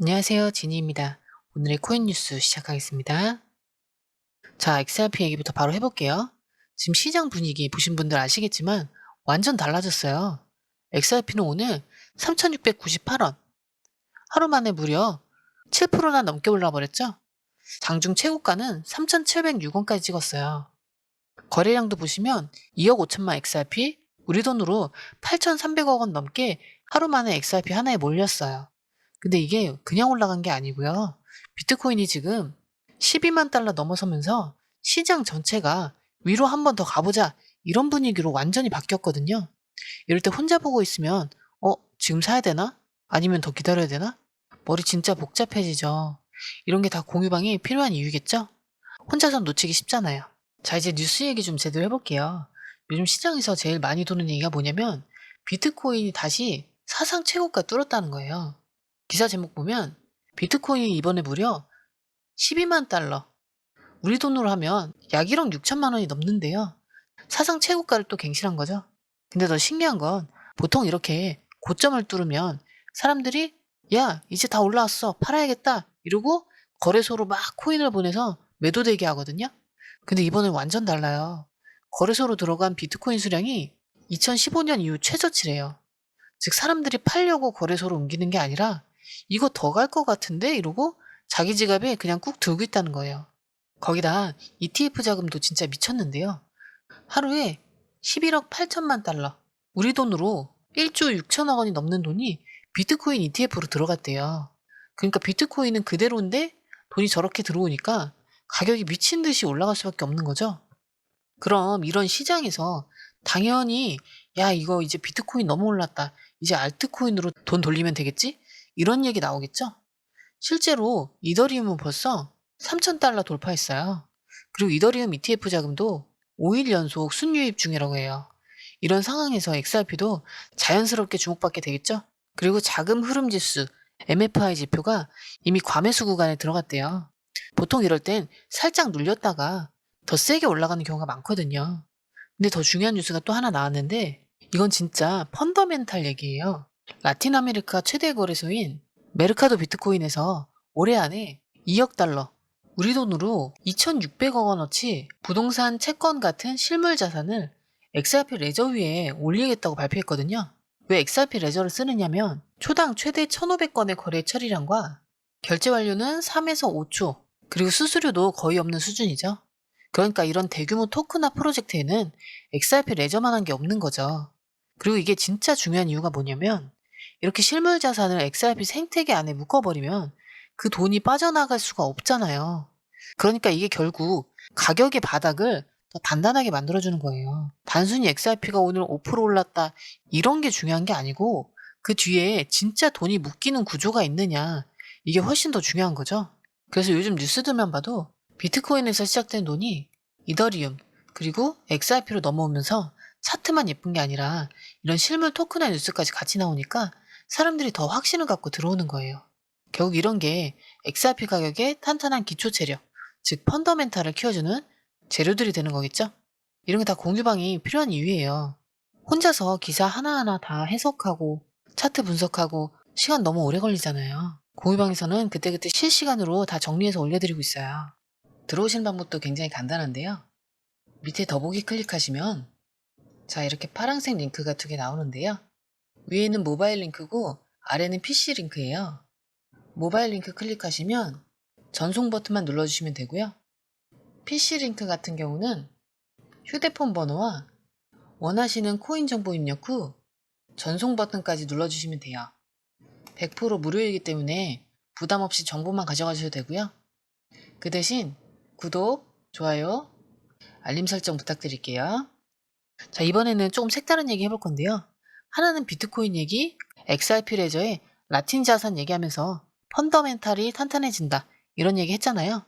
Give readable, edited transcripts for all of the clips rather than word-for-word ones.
안녕하세요. 지니입니다. 오늘의 코인 뉴스 시작하겠습니다. 자, XRP 얘기부터 바로 해볼게요. 지금 시장 분위기 보신 분들 아시겠지만 완전 달라졌어요. XRP는 오늘 3,698원. 하루 만에 무려 7%나 넘게 올라 버렸죠? 장중 최고가는 3,706원까지 찍었어요. 거래량도 보시면 2억 5천만 XRP, 우리 돈으로 8,300억 원 넘게 하루 만에 XRP 하나에 몰렸어요. 근데 이게 그냥 올라간 게 아니고요. 비트코인이 지금 12만 달러 넘어서면서 시장 전체가 위로 한 번 더 가보자 이런 분위기로 완전히 바뀌었거든요. 이럴 때 혼자 보고 있으면 지금 사야 되나? 아니면 더 기다려야 되나? 머리 진짜 복잡해지죠. 이런 게 다 공유방이 필요한 이유겠죠? 혼자선 놓치기 쉽잖아요. 자, 이제 뉴스 얘기 좀 제대로 해볼게요. 요즘 시장에서 제일 많이 도는 얘기가 뭐냐면 비트코인이 다시 사상 최고가 뚫었다는 거예요. 기사 제목 보면 비트코인이 이번에 무려 12만 달러, 우리 돈으로 하면 약 1억 6천만 원이 넘는데요. 사상 최고가를 또 갱신한 거죠. 근데 더 신기한 건 보통 이렇게 고점을 뚫으면 사람들이 야, 이제 다 올라왔어. 팔아야겠다. 이러고 거래소로 막 코인을 보내서 매도되게 하거든요. 근데 이번엔 완전 달라요. 거래소로 들어간 비트코인 수량이 2015년 이후 최저치래요. 즉 사람들이 팔려고 거래소로 옮기는 게 아니라 이거 더 갈 것 같은데 이러고 자기 지갑에 그냥 꾹 들고 있다는 거예요. 거기다 ETF 자금도 진짜 미쳤는데요. 하루에 11억 8천만 달러, 우리 돈으로 1조 6천억 원이 넘는 돈이 비트코인 ETF로 들어갔대요. 그러니까 비트코인은 그대로인데 돈이 저렇게 들어오니까 가격이 미친 듯이 올라갈 수밖에 없는 거죠. 그럼 이런 시장에서 당연히 야, 이거 이제 비트코인 너무 올랐다. 이제 알트코인으로 돈 돌리면 되겠지? 이런 얘기 나오겠죠? 실제로 이더리움은 벌써 3,000달러 돌파했어요. 그리고 이더리움 ETF 자금도 5일 연속 순유입 중이라고 해요. 이런 상황에서 XRP도 자연스럽게 주목받게 되겠죠? 그리고 자금 흐름 지수, MFI 지표가 이미 과매수 구간에 들어갔대요. 보통 이럴 땐 살짝 눌렸다가 더 세게 올라가는 경우가 많거든요. 근데 더 중요한 뉴스가 또 하나 나왔는데 이건 진짜 펀더멘탈 얘기예요. 라틴 아메리카 최대 거래소인 메르카도 비트코인에서 올해 안에 2억 달러, 우리 돈으로 2,600억 원어치 부동산 채권 같은 실물 자산을 XRP 레저 위에 올리겠다고 발표했거든요. 왜 XRP 레저를 쓰느냐면 초당 최대 1,500건의 거래 처리량과 결제 완료는 3에서 5초, 그리고 수수료도 거의 없는 수준이죠. 그러니까 이런 대규모 토크나 프로젝트에는 XRP 레저만한 게 없는 거죠. 그리고 이게 진짜 중요한 이유가 뭐냐면 이렇게 실물 자산을 XRP 생태계 안에 묶어버리면 그 돈이 빠져나갈 수가 없잖아요. 그러니까 이게 결국 가격의 바닥을 더 단단하게 만들어주는 거예요. 단순히 XRP가 오늘 5% 올랐다 이런 게 중요한 게 아니고 그 뒤에 진짜 돈이 묶이는 구조가 있느냐 이게 훨씬 더 중요한 거죠. 그래서 요즘 뉴스들만 봐도 비트코인에서 시작된 돈이 이더리움 그리고 XRP로 넘어오면서 차트만 예쁜 게 아니라 이런 실물 토큰화 뉴스까지 같이 나오니까 사람들이 더 확신을 갖고 들어오는 거예요. 결국 이런 게 XRP 가격의 탄탄한 기초 재료, 즉 펀더멘탈을 키워주는 재료들이 되는 거겠죠? 이런 게 다 공유방이 필요한 이유예요. 혼자서 기사 하나하나 다 해석하고 차트 분석하고 시간 너무 오래 걸리잖아요. 공유방에서는 그때그때 실시간으로 다 정리해서 올려드리고 있어요. 들어오시는 방법도 굉장히 간단한데요. 밑에 더보기 클릭하시면 자, 이렇게 파란색 링크가 두 개 나오는데요. 위에는 모바일 링크고 아래는 PC 링크예요. 모바일 링크 클릭하시면 전송 버튼만 눌러주시면 되고요. PC 링크 같은 경우는 휴대폰 번호와 원하시는 코인 정보 입력 후 전송 버튼까지 눌러주시면 돼요. 100% 무료이기 때문에 부담 없이 정보만 가져가셔도 되고요. 그 대신 구독, 좋아요, 알림 설정 부탁드릴게요. 자, 이번에는 조금 색다른 얘기 해볼 건데요. 하나는 비트코인 얘기, XRP 레저의 라틴 자산 얘기하면서 펀더멘탈이 탄탄해진다 이런 얘기 했잖아요.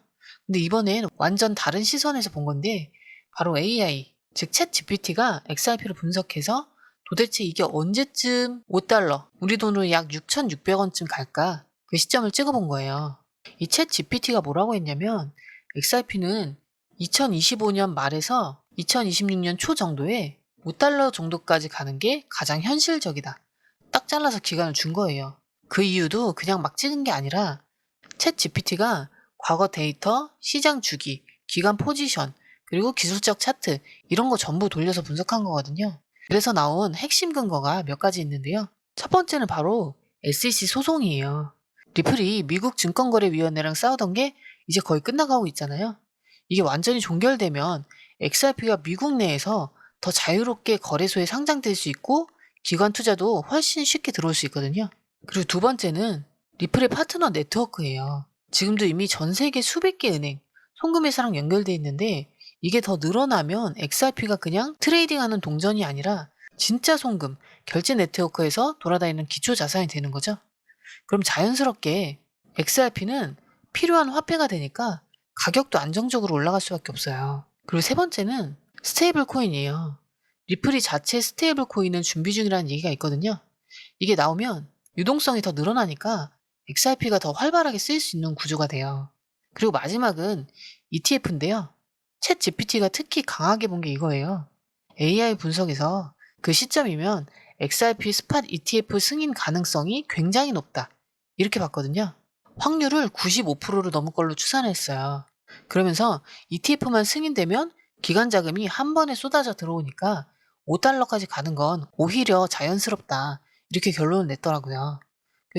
근데 이번엔 완전 다른 시선에서 본 건데 바로 AI, 즉 챗 GPT가 XRP를 분석해서 도대체 이게 언제쯤 5달러, 우리 돈으로 약 6,600원쯤 갈까 그 시점을 찍어본 거예요. 이 챗 GPT가 뭐라고 했냐면 XRP는 2025년 말에서 2026년 초 정도에 5달러 정도까지 가는 게 가장 현실적이다. 딱 잘라서 기간을 준 거예요. 그 이유도 그냥 막 찍은 게 아니라 챗 GPT가 과거 데이터, 시장 주기, 기간 포지션, 그리고 기술적 차트 이런 거 전부 돌려서 분석한 거거든요. 그래서 나온 핵심 근거가 몇 가지 있는데요. 첫 번째는 바로 SEC 소송이에요. 리플이 미국 증권거래위원회랑 싸우던 게 이제 거의 끝나가고 있잖아요. 이게 완전히 종결되면 XRP가 미국 내에서 더 자유롭게 거래소에 상장될 수 있고 기관 투자도 훨씬 쉽게 들어올 수 있거든요. 그리고 두 번째는 리플의 파트너 네트워크예요. 지금도 이미 전 세계 수백 개 은행, 송금회사랑 연결돼 있는데 이게 더 늘어나면 XRP가 그냥 트레이딩하는 동전이 아니라 진짜 송금, 결제 네트워크에서 돌아다니는 기초 자산이 되는 거죠. 그럼 자연스럽게 XRP는 필요한 화폐가 되니까 가격도 안정적으로 올라갈 수밖에 없어요. 그리고 세 번째는 스테이블 코인이에요. 리플이 자체 스테이블 코인은 준비 중이라는 얘기가 있거든요. 이게 나오면 유동성이 더 늘어나니까 XRP가 더 활발하게 쓰일 수 있는 구조가 돼요. 그리고 마지막은 ETF인데요. 챗 GPT가 특히 강하게 본 게 이거예요. AI 분석에서 그 시점이면 XRP 스팟 ETF 승인 가능성이 굉장히 높다. 이렇게 봤거든요. 확률을 95%로 넘을 걸로 추산했어요. 그러면서 ETF만 승인되면 기관 자금이 한 번에 쏟아져 들어오니까 5달러까지 가는 건 오히려 자연스럽다. 이렇게 결론을 냈더라고요.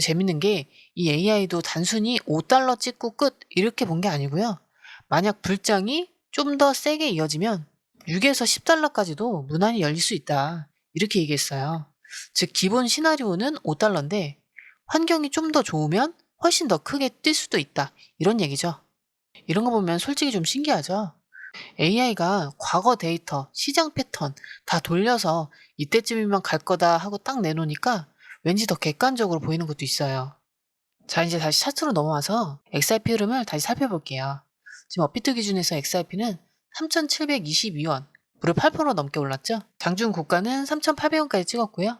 재밌는 게 이 AI도 단순히 5달러 찍고 끝 이렇게 본 게 아니고요. 만약 불장이 좀 더 세게 이어지면 6에서 10달러까지도 문안이 열릴 수 있다. 이렇게 얘기했어요. 즉 기본 시나리오는 5달러인데 환경이 좀 더 좋으면 훨씬 더 크게 뛸 수도 있다. 이런 얘기죠. 이런 거 보면 솔직히 좀 신기하죠. AI가 과거 데이터, 시장 패턴 다 돌려서 이때쯤이면 갈 거다 하고 딱 내놓으니까 왠지 더 객관적으로 보이는 것도 있어요. 자, 이제 다시 차트로 넘어와서 XRP 흐름을 다시 살펴볼게요. 지금 업비트 기준에서 XRP는 3,722원, 무려 8% 넘게 올랐죠? 장중 고가는 3,800원까지 찍었고요.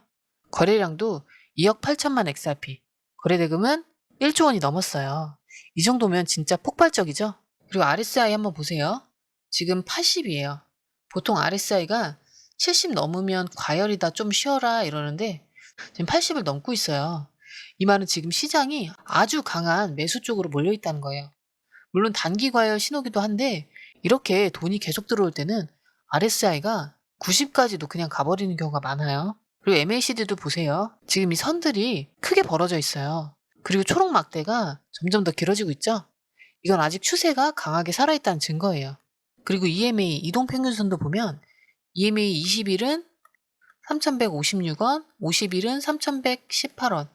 거래량도 2억 8천만 XRP, 거래대금은 1조 원이 넘었어요. 이 정도면 진짜 폭발적이죠? 그리고 RSI 한번 보세요. 지금 80이에요. 보통 RSI가 70 넘으면 과열이다 좀 쉬어라 이러는데 지금 80을 넘고 있어요. 이 말은 지금 시장이 아주 강한 매수 쪽으로 몰려 있다는 거예요. 물론 단기 과열 신호기도 한데 이렇게 돈이 계속 들어올 때는 RSI가 90까지도 그냥 가버리는 경우가 많아요. 그리고 MACD도 보세요. 지금 이 선들이 크게 벌어져 있어요. 그리고 초록 막대가 점점 더 길어지고 있죠? 이건 아직 추세가 강하게 살아있다는 증거예요. 그리고 EMA 이동평균선도 보면 EMA 20일은 3,156원, 50일은 3,118원,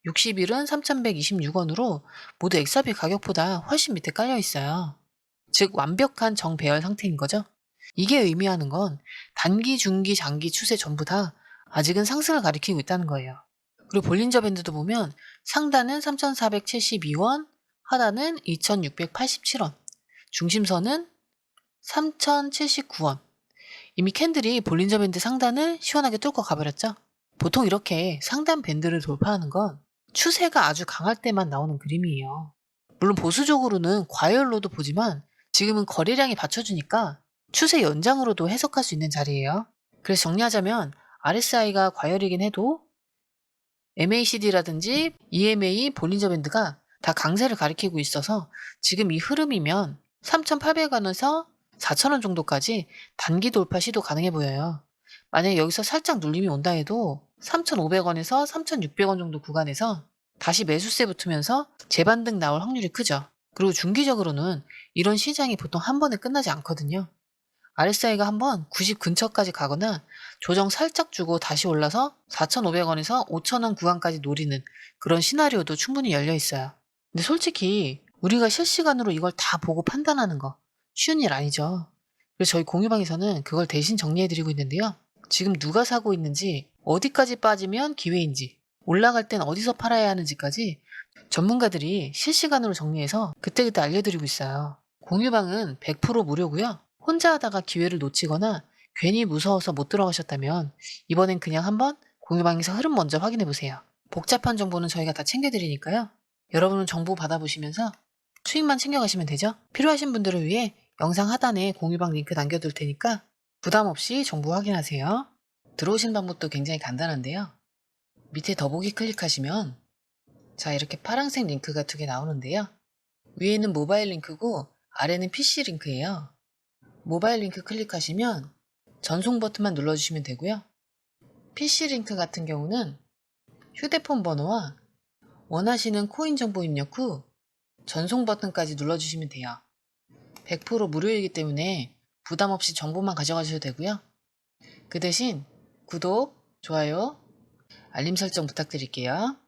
60일은 3,126원으로 모두 XRP 가격보다 훨씬 밑에 깔려 있어요. 즉 완벽한 정배열 상태인 거죠. 이게 의미하는 건 단기, 중기, 장기 추세 전부 다 아직은 상승을 가리키고 있다는 거예요. 그리고 볼린저 밴드도 보면 상단은 3,472원, 하단은 2,687원, 중심선은 3,079원. 이미 캔들이 볼린저 밴드 상단을 시원하게 뚫고 가버렸죠. 보통 이렇게 상단 밴드를 돌파하는 건 추세가 아주 강할 때만 나오는 그림이에요. 물론 보수적으로는 과열로도 보지만 지금은 거래량이 받쳐주니까 추세 연장으로도 해석할 수 있는 자리예요. 그래서 정리하자면 RSI가 과열이긴 해도 MACD라든지 EMA, 볼린저 밴드가 다 강세를 가리키고 있어서 지금 이 흐름이면 3,800원에서 4,000원 정도까지 단기 돌파 시도 가능해 보여요. 만약에 여기서 살짝 눌림이 온다 해도 3,500원에서 3,600원 정도 구간에서 다시 매수세 붙으면서 재반등 나올 확률이 크죠. 그리고 중기적으로는 이런 시장이 보통 한 번에 끝나지 않거든요. RSI가 한번 90 근처까지 가거나 조정 살짝 주고 다시 올라서 4,500원에서 5,000원 구간까지 노리는 그런 시나리오도 충분히 열려 있어요. 근데 솔직히 우리가 실시간으로 이걸 다 보고 판단하는 거 쉬운 일 아니죠. 그래서 저희 공유방에서는 그걸 대신 정리해드리고 있는데요. 지금 누가 사고 있는지, 어디까지 빠지면 기회인지, 올라갈 땐 어디서 팔아야 하는지까지 전문가들이 실시간으로 정리해서 그때그때 알려드리고 있어요. 공유방은 100% 무료고요. 혼자 하다가 기회를 놓치거나 괜히 무서워서 못 들어가셨다면 이번엔 그냥 한번 공유방에서 흐름 먼저 확인해보세요. 복잡한 정보는 저희가 다 챙겨드리니까요. 여러분은 정보 받아보시면서 수익만 챙겨가시면 되죠. 필요하신 분들을 위해 영상 하단에 공유방 링크 남겨둘 테니까 부담 없이 정보 확인하세요. 들어오신 방법도 굉장히 간단한데요. 밑에 더보기 클릭하시면 자, 이렇게 파란색 링크가 2개 나오는데요. 위에는 모바일 링크고 아래는 PC 링크예요. 모바일 링크 클릭하시면 전송 버튼만 눌러주시면 되고요. PC 링크 같은 경우는 휴대폰 번호와 원하시는 코인 정보 입력 후 전송 버튼까지 눌러주시면 돼요. 100% 무료이기 때문에 부담 없이 정보만 가져가셔도 되고요. 그 대신 구독, 좋아요, 알림 설정 부탁드릴게요.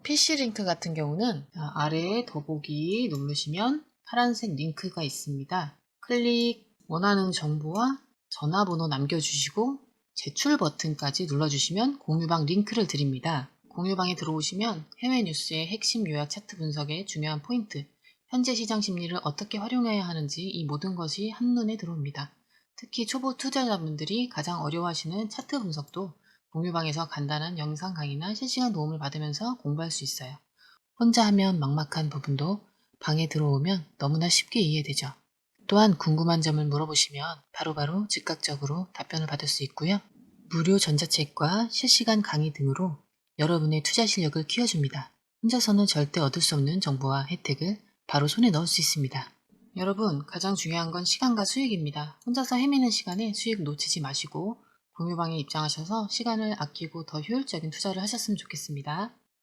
PC 링크 같은 경우는 아래에 더보기 누르시면 파란색 링크가 있습니다. 클릭, 원하는 정보와 전화번호 남겨주시고 제출 버튼까지 눌러주시면 공유방 링크를 드립니다. 공유방에 들어오시면 해외 뉴스의 핵심 요약 차트 분석의 중요한 포인트, 현재 시장 심리를 어떻게 활용해야 하는지 이 모든 것이 한눈에 들어옵니다. 특히 초보 투자자분들이 가장 어려워하시는 차트 분석도 공유방에서 간단한 영상 강의나 실시간 도움을 받으면서 공부할 수 있어요. 혼자 하면 막막한 부분도 방에 들어오면 너무나 쉽게 이해되죠. 또한 궁금한 점을 물어보시면 바로바로 즉각적으로 답변을 받을 수 있고요. 무료 전자책과 실시간 강의 등으로 여러분의 투자 실력을 키워줍니다. 혼자서는 절대 얻을 수 없는 정보와 혜택을 바로 손에 넣을 수 있습니다. 여러분, 가장 중요한 건 시간과 수익입니다. 혼자서 헤매는 시간에 수익 놓치지 마시고 공유방에 입장하셔서 시간을 아끼고 더 효율적인 투자를 하셨으면 좋겠습니다.